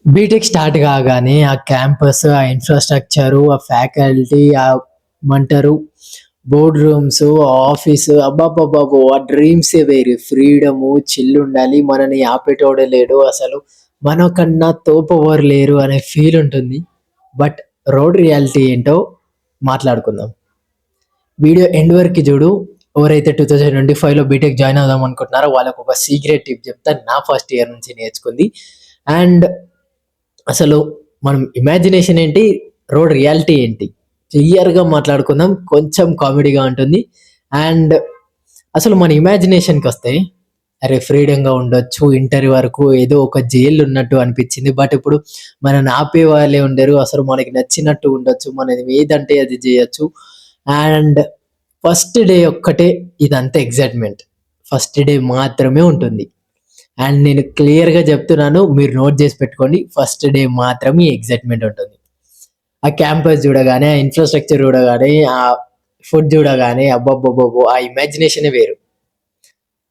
BTech start కాగానే ఆ campus, ఆ ఇన్‌ఫ్రాస్ట్రక్చరు, ఆ ఫ్యాకల్టీ, ఏమంటారు బోర్డ్ రూమ్స్, ఆఫీసు అబ్బబ్బబ్బబ్బో! ఆ డ్రీమ్సే వేరు. ఫ్రీడము, చిల్లుండాలి. మనని ఆపేటోడే లేడు. అసలు మనకన్నా తోపెవ్వరు లేరు అనే ఫీల్ ఉంటుంది. బట్ రోడ్ రియాలిటీ ఏంటో మాట్లాడుకుందాం. వీడియో ఎండ్ వరకి చూడు. ఎవరైతే 2025లో బీటెక్ జాయిన్ అవుదాం అనుకుంటున్నారో వాళ్ళకొక సీక్రెట్ టిప్ చెప్తా. నా ఫస్ట్ ఇయర్ నుంచి నేర్చుకుంది. అండ్ అసలు మనం ఇమాజినేషన్ ఏంటి? రోడ్ రియాలిటీ ఏంటి? క్లియర్‌గా మాట్లాడుకుందాం. కొంచెం కామెడీగా ఉంటుంది. అండ్ అసలు మన ఇమాజినేషన్‌కొస్తే అరే! ఫ్రీడమ్‌గా ఉండొచ్చు. ఇంటర్ వరకు ఏదో ఒక జైల్‌లో ఉన్నట్టు అనిపిచ్చింది. బట్ ఇప్పుడు మనల్ని ఆపేవాళ్ళే ఉండరు. అసలు మనకి నచ్చినట్టు ఉండొచ్చు. మనం ఏదంటే అది జేయొచ్చు. అండ్ ఫస్ట్ డే ఒక్కటే ఇదంతా ఎక్సైట్‌మెంట్. ఫస్ట్ డే మాత్రమే ఉంటుంది. అండ్ నేను క్లియర్‌గా చెప్తున్నాను. మీరు నోట్ చేసి పెట్టుకోండి. ఫస్ట్ డే మాత్రం ఈ ఎక్సైట్‌మెంట్ ఉంటుంది. ఆ క్యాంపస్ చూడగానే, ఆ ఇన్‌ఫ్రాస్ట్రక్చర్ చూడగానే, ఆ ఫుడ్ చూడగానే అబ్బబ్బబ్బబ్బో! ఆ ఇమాజినేషనే వేరు.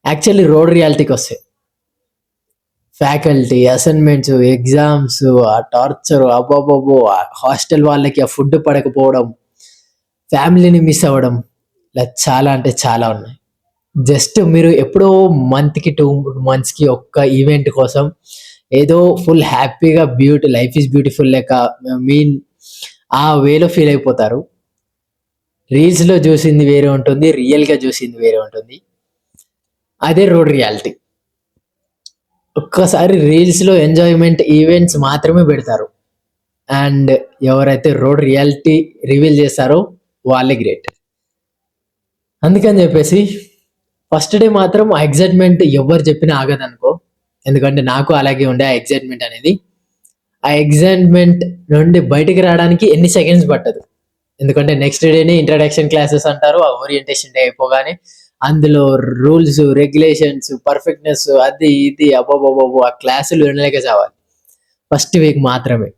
యాక్చువల్లీ రోడ్ రియాలిటీకొస్తే ఫ్యాకల్టీ, అసైన్‌మెంట్స్, ఎగ్జామ్స్, ఆ టార్చర్ అబ్బబ్బబ్బో! ఆ హాస్టల్ వాళ్ళకి ఆ ఫుడ్ పడకపోవడం, ఫ్యామిలీని మిస్ అవ్వడం, ఇలా చాలా అంటే చాలా ఉన్నాయి. జస్ట్ మీరు ఎప్పుడో మంత్‌కి, 2 మంత్స్‌కి ఒక్క ఈవెంట్ కోసం ఏదో ఫుల్ హ్యాపీగా లైఫ్ ఈజ్ బ్యూటిఫుల్ లెక్క మీన్ ఆ వేలో ఫీల్ అయిపోతారు. రీల్స్‌లో చూసింది వేరే ఉంటుంది. రియల్‌గా చూసింది వేరే ఉంటుంది. అదే రోడ్ రియాలిటీ. ఒక్కసారి రీల్స్‌లో ఎంజాయ్‌మెంట్ ఈవెంట్స్ మాత్రమే పెడతారు. అండ్ ఎవరైతే రోడ్ రియాలిటీ రివీల్ చేస్తారో వాళ్ళే గ్రేట్. అందుకని చెప్పేసి ఫస్ట్ డే మాత్రం ఆ ఎక్సైట్‌మెంట్ ఎవ్వరు చెప్పినా ఆగదనుకో. ఎందుకంటే నాకు అలాగే ఉండే ఆ ఎక్సైట్‌మెంట్ అనేది. ఆ ఎక్సైట్‌మెంట్ నుండి బయటికి రావడానికి ఎన్ని సెకండ్స్ పట్టదు. ఎందుకంటే నెక్స్ట్ డేనే ఇంట్రడక్షన్ క్లాసెస్ అంటారు. ఆ ఓరియంటేషన్ డే అయిపోగానే అందులో రూల్స్, రెగ్యులేషన్స్, పర్ఫెక్ట్‌నెస్ అది ఇది అబ్బబ్బబ్బబ్బో! ఆ క్లాసులు వినలేక చావాలి. ఫస్ట్ వీక్ మాత్రమే.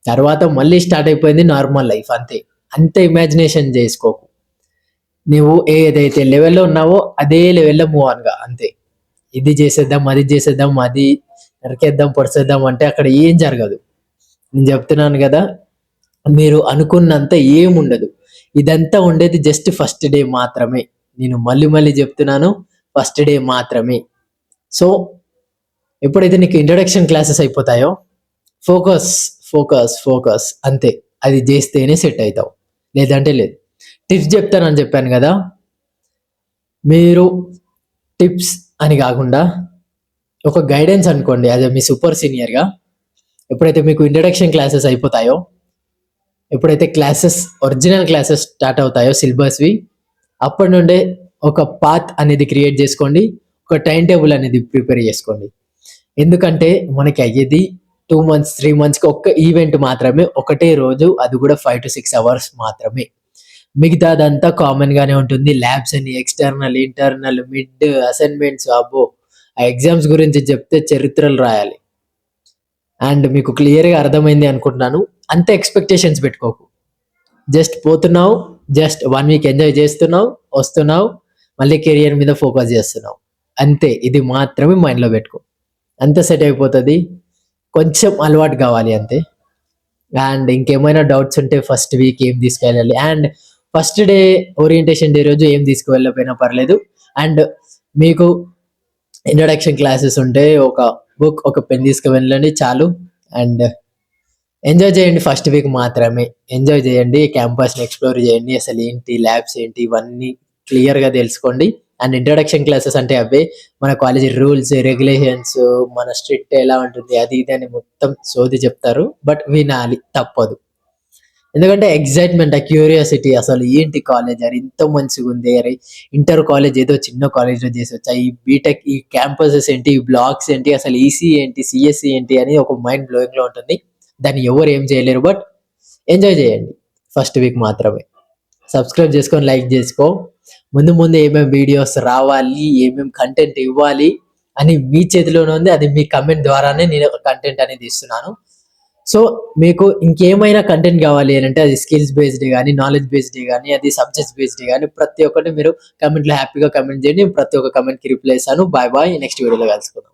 తర్వాత మళ్ళీ స్టార్ట్ అయిపోయింది నార్మల్ లైఫ్ అంతే. అంత ఇమాజినేషన్ చేసుకోకు. నువ్వు ఏదైతే లెవెల్‌లో ఉన్నావో అదే లెవెల్‌లో మూవ్ ఆన్ గా అంతే. ఇది చేసేద్దాం, అది చేసేద్దాం, అది నరికేద్దాం, పొడిసేద్దాం అంటే అక్కడ ఏం జరగదు. నేను చెప్తున్నాను గదా! మీరు అనుకున్నంత ఏముండదు. ఇదంతా ఉండేది జస్ట్ ఫస్ట్ డే మాత్రమే. నేను మళ్ళీ మళ్ళీ చెప్తున్నాను. ఫస్ట్ డే మాత్రమే. సో, ఎప్పుడైతే నీకు ఇంట్రడక్షన్ క్లాసెస్ అయిపోతాయో ఫోకస్, ఫోకస్ అంతే. అది జేస్తేనే సెట్ అయితావు. లేదంటే లేదు. టిప్స్ చెప్తానని చెప్పాను గదా! మీరు టిప్స్ అని గాకుండా ఒక గైడెన్స్ అనుకోండి. యాస్ ఎ మీ సూపర్ సీనియర్‌గా ఎప్పుడైతే మీకు ఇంట్రడక్షన్ క్లాసెస్ అయిపోతాయో, ఎప్పుడైతే ఒరిజినల్ క్లాసెస్ స్టార్ట్ అవుతాయో సిలబస్‌వి, అప్పటి నుండే ఒక పాత్ అనేది క్రియేట్ జేసుకోండి. ఒక టైమ్ టేబుల్ అనేది ప్రిపేర్ జేసుకోండి. ఎందుకంటే మనకి అయ్యేది 2 మంత్స్, 3 మంత్స్‌కి ఒక్క ఈవెంట్ మాత్రమే. ఒకటే రోజు అది గూడా 5-6 అవర్స్ మాత్రమే. మిగతాదంతా కామన్ గానే ఉంటుంది. ల్యాబ్స్ అని ఎక్స్‌టర్నల్, ఇంటర్నల్, మిడ్, అసైన్‌మెంట్స్ అబ్బో! ఆ ఎగ్జామ్స్ గురించి చెప్తే చరిత్రలు రాయాలి. అండ్ మీకు క్లియర్‌గా అర్థమైంది అనుకుంటున్నాను. అంత ఎక్స్‌పెక్టేషన్స్ పెట్టుకోకు. జస్ట్ పోతున్నావు, జస్ట్ 1 వీక్ ఎంజాయ్ చేస్తున్నావు, వస్తున్నావు, మళ్ళీ కెరియర్ మీద ఫోకస్ చేస్తున్నావు. అంతే. ఇది మాత్రమే మైండ్‌లో పెట్టుకో. అంతా సెట్ అయిపోతది. కొంచెం అలవాటు కావాలి అంతే. అండ్ ఇంకేమైనా డౌట్స్ ఉంటే ఫస్ట్ వీక్ ఏం తీసుకెళ్ళాలి and first day orientation day రోజు ఏం తీసుకువెళ్ళకపోయినా పర్లేదు. అండ్ మీకు ఇంట్రడక్షన్ క్లాసెస్ ఉంటే ఒక బుక్, ఒక పెన్ తీసుకువెళ్ళండి చాలు. అండ్ ఎంజాయ్ చేయండి ఫస్ట్ వీక్ మాత్రమే. ఎంజాయ్ చేయండి. క్యాంపస్‌ని ఎక్స్‌ప్లోర్ చేయండి. అసలేంటి, ల్యాబ్స్ ఏంటి, ఇవన్నీ క్లియర్‌గా తెలుసుకోండి. అండ్ ఇంట్రడక్షన్ క్లాసెస్ అంటే అవే. మన కాలేజీ రూల్స్, రెగ్యులేషన్స్, మన స్ట్రిక్ట్ ఎలా ఉంటుంది, అది ఇది అని మొత్తం సోది చెప్తారు. బట్ వినాలి తప్పదు. ఎందుకంటే ఎక్సైట్‌మెంట్, ఆ క్యూరియాసిటీ అసలు ఏంటి కాలేజ్ అరే! ఇంత మంచిగుంది. అరే! ఇంటర్ కాలేజ్ ఏదో చిన్న కాలేజ్‌లో చేసొచ్చా? ఈ బీటెక్ ఈ క్యాంపసెస్ ఏంటి? ఈ బ్లాక్స్ ఏంటి? అసలు ఈసీ ఏంటి? సీఎస్‌సి ఏంటి? అని ఒక మైండ్ బ్లోయింగ్‌లో ఉంటుంది. దాన్ని ఎవరు ఏం చేయలేరు. బట్ ఎంజాయ్ చేయండి. ఫస్ట్ వీక్ మాత్రమే. సబ్స్క్రైబ్ చేసుకొని, లైక్ చేసుకో. ముందు ముందు ఏమేం వీడియోస్ రావాలి, ఏమేం కంటెంట్ ఇవ్వాలి అని మీ చేతిలోనే ఉంది. అది మీ కమెంట్ ద్వారానే నేను కంటెంట్ అనేది ఇస్తున్నాను. సో, మీకు ఇంకేమైనా కంటెంట్ కావాలి అనంటే అది స్కిల్స్ బేస్డ్ గాని, నాలెడ్జ్ బేస్డ్ గాని, అది సబ్జెక్ట్స్ బేస్డ్ గాని ప్రతి ఒక్కటి మీరు కామెంట్‌లో హ్యాపీగా కామెంట్ చేయండి. ప్రతి ఒక్క కామెంట్‌కి రిప్లై ఇస్తాను. Bye bye. నెక్స్ట్ వీడియోలో కలుసుకుందాం.